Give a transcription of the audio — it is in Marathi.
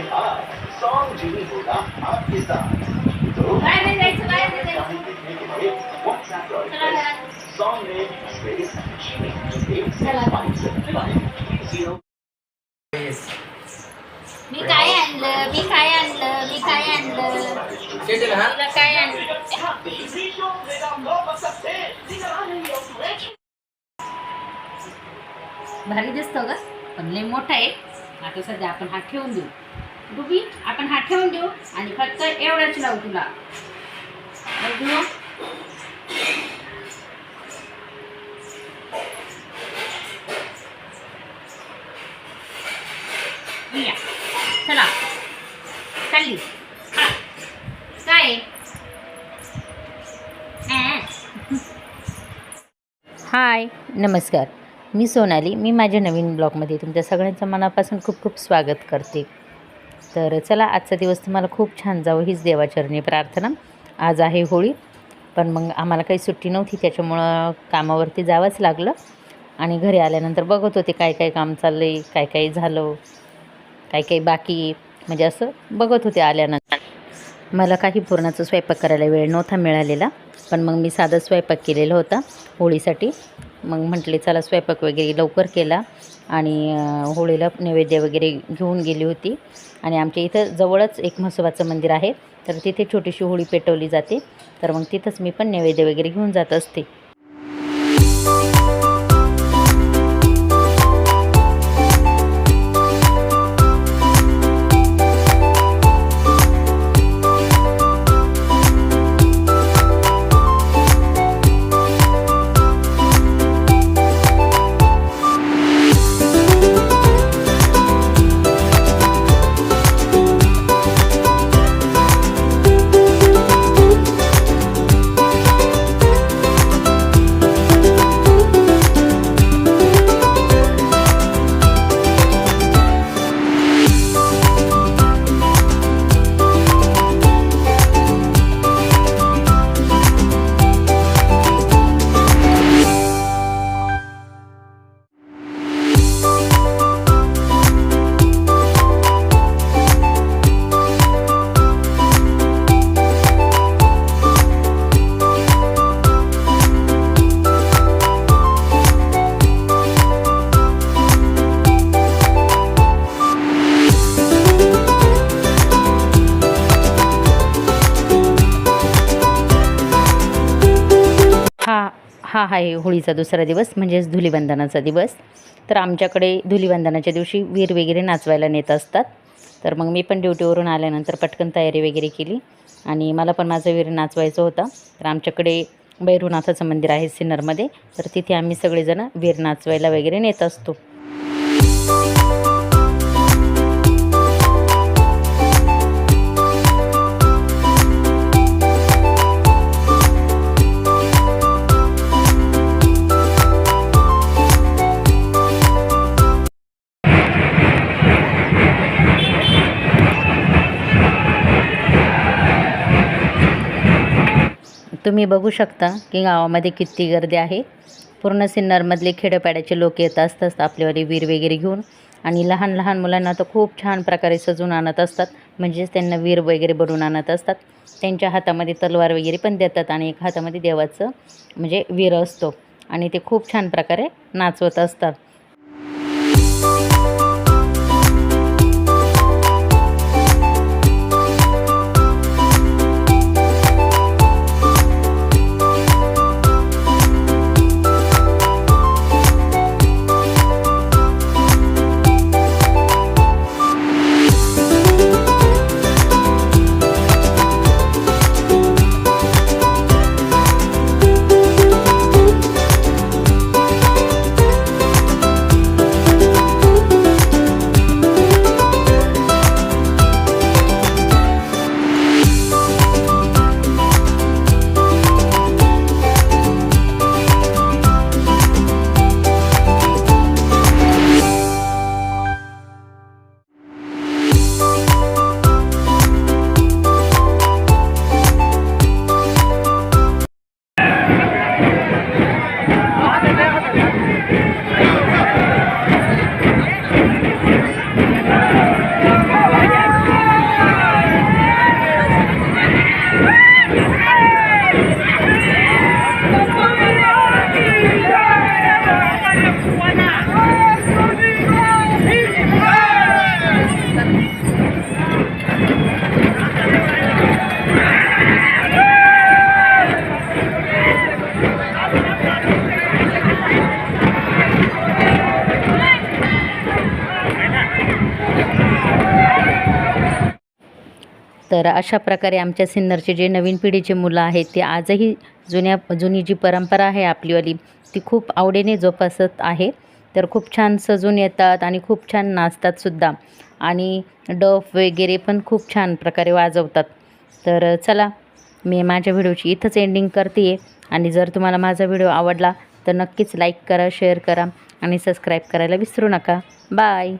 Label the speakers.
Speaker 1: सॉन्ग जुड़ी होगा आपके साथ। तो सॉन्ग में
Speaker 2: मी काय आणलं मी काय आणलं मी काय आणलं तुला काय आणलं भारी दिसतो ग पण लय मोठा आहे. आता सध्या आपण हा ठेवून देऊ डुबी आपण हा ठेवून देऊ आणि फक्त एवढाच लावू तुला बघू. या चला चालली काय हाय नमस्कार मी सोनाली. मी माझ्या नवीन ब्लॉगमध्ये तुमच्या सगळ्यांचं मनापासून खूप खूप स्वागत करते. तर चला आजचा दिवस तुम्हाला खूप छान जावं हीच देवाचरणी प्रार्थना. आज आहे होळी पण मग आम्हाला काही सुट्टी नव्हती त्याच्यामुळं कामावरती जावंच लागलं आणि घरी आल्यानंतर बघत होते काय काय काम चाललं आहे काय काय झालं काय काही बाकी म्हणजे असं बघत होते. आल्यानंतर मला काही पुरणाचा स्वयंपाक करायला वेळ नव्हता मिळालेला पण मग मी साधा स्वयंपाक केलेला होता होळीसाठी. मग म्हटले चला स्वयंपाक वगैरे लवकर केला आणि होळीला नैवेद्य वगैरे घेऊन गेली होती. आणि आमच्या इथं जवळच एक म्हसोबाचं मंदिर आहे तर तिथे छोटीशी होळी पेटवली जाते तर मग तिथंच मी पण नैवेद्य वगैरे घेऊन जात असते. हा आहे होळीचा दुसरा दिवस म्हणजेच धुलीवंदनाचा दिवस. तर आमच्याकडे धुलीवंदनाच्या दिवशी वीर वगैरे नाचवायला नेत असतात. तर मग मी पण ड्युटीवरून आल्यानंतर पटकन तयारी वगैरे केली आणि मला पण माझं वीर नाचवायचं होतं. तर आमच्याकडे भैरवनाथाचं मंदिर आहे सिन्नरमध्ये तर तिथे आम्ही सगळेजण वीर नाचवायला वगैरे नेत असतो. तुम्ही बघू शकता की गावामध्ये किती गर्दी आहे. पूर्ण सिन्नरमधले खेड्यापाड्याचे लोक येत असतात आपल्यावाले वीर वगैरे घेऊन आणि लहान लहान मुलांना तर खूप छान प्रकारे सजून आणत असतात म्हणजेच त्यांना वीर वगैरे बनवून आणत असतात. त्यांच्या हातामध्ये तलवार वगैरे पण देतात आणि एक हातामध्ये देवाचं म्हणजे वीर असतो आणि ते खूप छान प्रकारे नाचवत असतात. तर अशा प्रकारे आमच्या सिन्नरचे जे नवीन पिढीचे मुलं आहेत ते आजही जुनी जी परंपरा आहे आपलीवाली ती खूप आवडीने जोपासत आहे. तर खूप छान सजून येतात आणि खूप छान नाचतातसुद्धा आणि डफ वगैरे पण खूप छान प्रकारे वाजवतात. तर चला, मी माझ्या व्हिडिओची इथंच एंडिंग करते आहे. आणि जर तुम्हाला माझा व्हिडिओ आवडला तर नक्कीच लाईक करा, शेअर करा आणि सबस्क्राईब करायला विसरू नका. बाय.